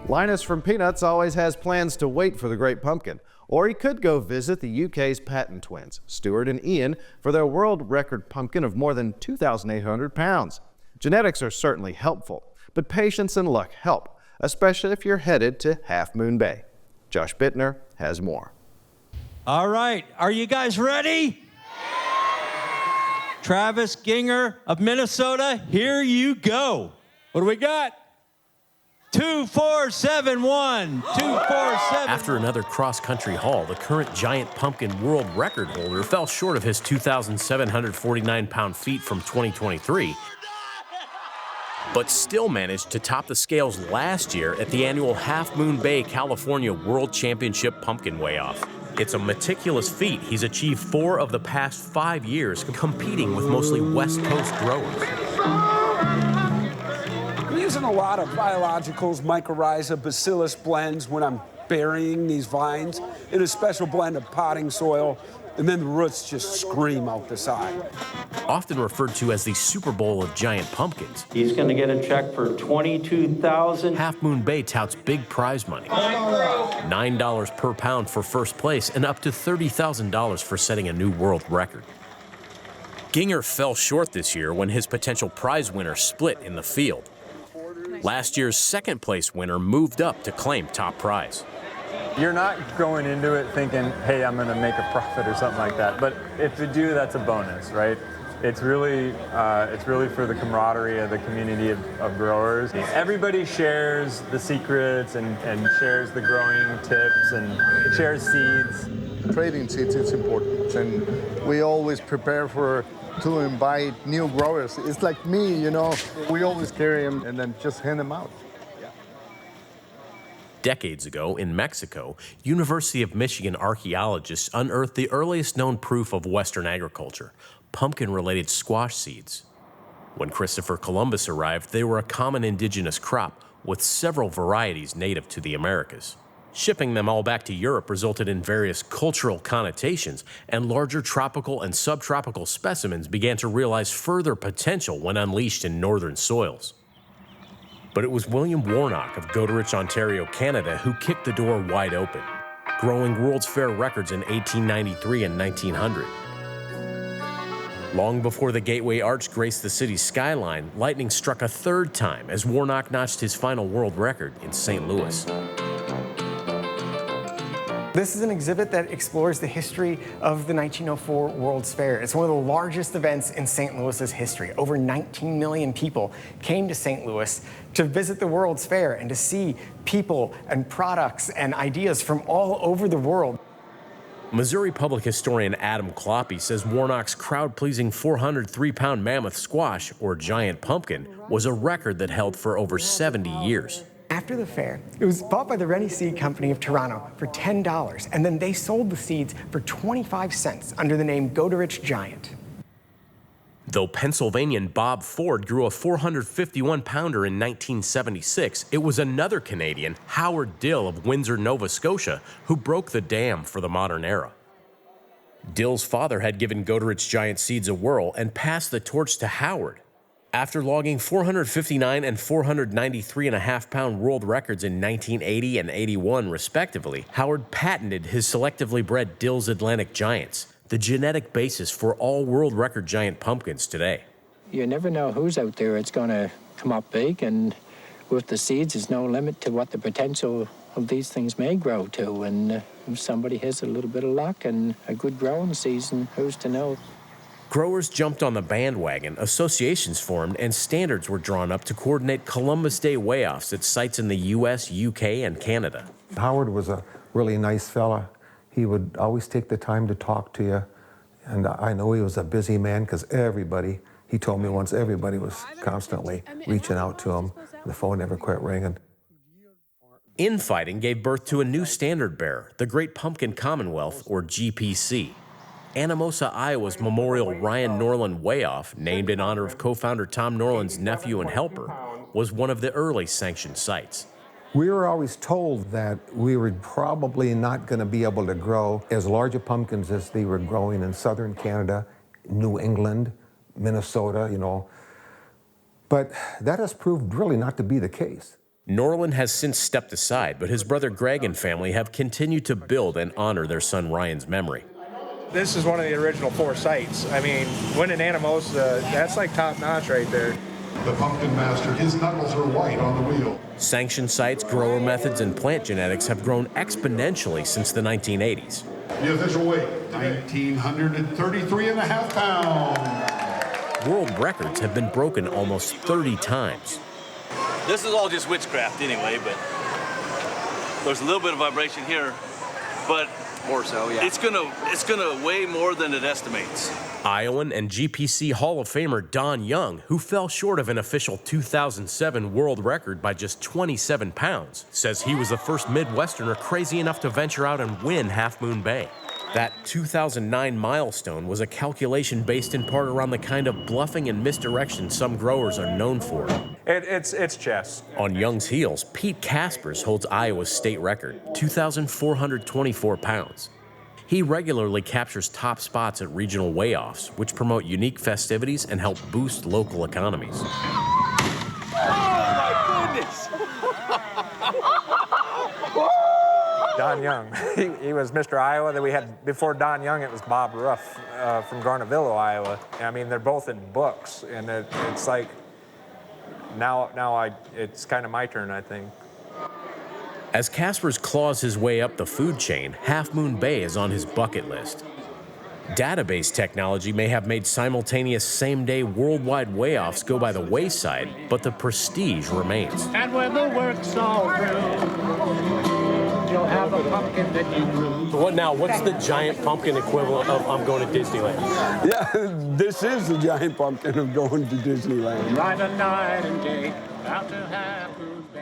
Linus from Peanuts always has plans to wait for the great pumpkin. Or he could go visit the UK's Patton twins, Stuart and Ian, for their world record pumpkin of more than 2,800 pounds. Genetics are certainly helpful, but patience and luck help, especially if you're headed to Half Moon Bay. Josh Bittner has more. All right, are you guys ready? Travis Ginger of Minnesota, here you go. What do we got? 2471, 2471. After another cross-country haul, the current giant pumpkin world record holder fell short of his 2,749-pound feat from 2023, but still managed to top the scales last year at the annual Half Moon Bay, California World Championship Pumpkin Weigh-Off. It's a meticulous feat he's achieved 4 of the past 5 years, competing with mostly West Coast growers. I'm using a lot of biologicals, mycorrhiza, bacillus blends when I'm burying these vines in a special blend of potting soil, and then the roots just scream out the side. Often referred to as the Super Bowl of giant pumpkins, He's going to get a check for $22,000. Half Moon Bay touts big prize money. $9 per pound for first place and up to $30,000 for setting a new world record. Ginger fell short this year when his potential prize winner split in the field. Last year's second place winner moved up to claim top prize. You're not going into it thinking, hey, I'm going to make a profit or something like that. But if you do, that's a bonus, right? It's really for the camaraderie of the community of growers. Everybody shares the secrets and shares the growing tips and shares seeds. Trading seeds is important, and we always prepare to invite new growers. It's like me, you know, we always carry them and then just hand them out. Decades ago, in Mexico, University of Michigan archaeologists unearthed the earliest known proof of Western agriculture, pumpkin-related squash seeds. When Christopher Columbus arrived, they were a common indigenous crop, with several varieties native to the Americas. Shipping them all back to Europe resulted in various cultural connotations, and larger tropical and subtropical specimens began to realize further potential when unleashed in northern soils. But it was William Warnock of Goderich, Ontario, Canada, who kicked the door wide open, growing World's Fair records in 1893 and 1900. Long before the Gateway Arch graced the city's skyline, lightning struck a third time as Warnock notched his final world record in St. Louis. This is an exhibit that explores the history of the 1904 World's Fair. It's one of the largest events in St. Louis's history. Over 19 million people came to St. Louis to visit the World's Fair and to see people and products and ideas from all over the world. Missouri public historian Adam Kloppe says Warnock's crowd-pleasing 403-pound mammoth squash, or giant pumpkin, was a record that held for over 70 years. After the fair, it was bought by the Rennie Seed Company of Toronto for $10, and then they sold the seeds for 25 cents under the name Goderich Giant. Though Pennsylvanian Bob Ford grew a 451-pounder in 1976, it was another Canadian, Howard Dill of Windsor, Nova Scotia, who broke the dam for the modern era. Dill's father had given Goderich Giant seeds a whirl and passed the torch to Howard. After logging 459 and 493.5-pound world records in 1980 and 81, respectively, Howard patented his selectively bred Dill's Atlantic Giants, the genetic basis for all world record giant pumpkins today. You never know who's out there. It's going to come up big, and with the seeds, there's no limit to what the potential of these things may grow to. And if somebody has a little bit of luck and a good growing season, who's to know? Growers jumped on the bandwagon, associations formed, and standards were drawn up to coordinate Columbus Day weigh-offs at sites in the U.S., U.K., and Canada. Howard was a really nice fella. He would always take the time to talk to you, and I know he was a busy man because everybody, he told me once, everybody was constantly reaching out to him. The phone never quit ringing. Infighting gave birth to a new standard bearer, the Great Pumpkin Commonwealth, or GPC. Anamosa, Iowa's Memorial Ryan Norland Weigh-Off, named in honor of co-founder Tom Norland's nephew and helper, was one of the early sanctioned sites. We were always told that we were probably not going to be able to grow as large a pumpkins as they were growing in southern Canada, New England, Minnesota, you know. But that has proved really not to be the case. Norland has since stepped aside, but his brother Greg and family have continued to build and honor their son Ryan's memory. This is one of the original 4 sites. I mean, winning Anamosa, that's like top notch right there. The pumpkin master, his knuckles are white on the wheel. Sanctioned sites, grower methods, and plant genetics have grown exponentially since the 1980s. The official weight, 1,933.5 pounds. World records have been broken almost 30 times. This is all just witchcraft anyway, but there's a little bit of vibration here, but more so, yeah. It's gonna weigh more than it estimates. Iowan and GPC Hall of Famer Don Young, who fell short of an official 2007 world record by just 27 pounds, says he was the first Midwesterner crazy enough to venture out and win Half Moon Bay. That 2009 milestone was a calculation based in part around the kind of bluffing and misdirection some growers are known for. It's chess. On Young's heels, Pete Kaspers holds Iowa's state record, 2,424 pounds. He regularly captures top spots at regional weigh-offs, which promote unique festivities and help boost local economies. Oh my goodness! Don Young, he was Mr. Iowa that we had. Before Don Young, it was Bob Ruff from Garnavillo, Iowa. I mean, they're both in books, and it's like, it's kind of my turn, I think. As Kaspers claws his way up the food chain, Half Moon Bay is on his bucket list. Database technology may have made simultaneous same-day worldwide weigh-offs go by the wayside, but the prestige remains. And when the work's all through, you'll have a pumpkin that you grew. So what's the giant pumpkin equivalent of I'm going to Disneyland? Yeah, this is the giant pumpkin of going to Disneyland. Ride a night and day out to Half Moon Bay.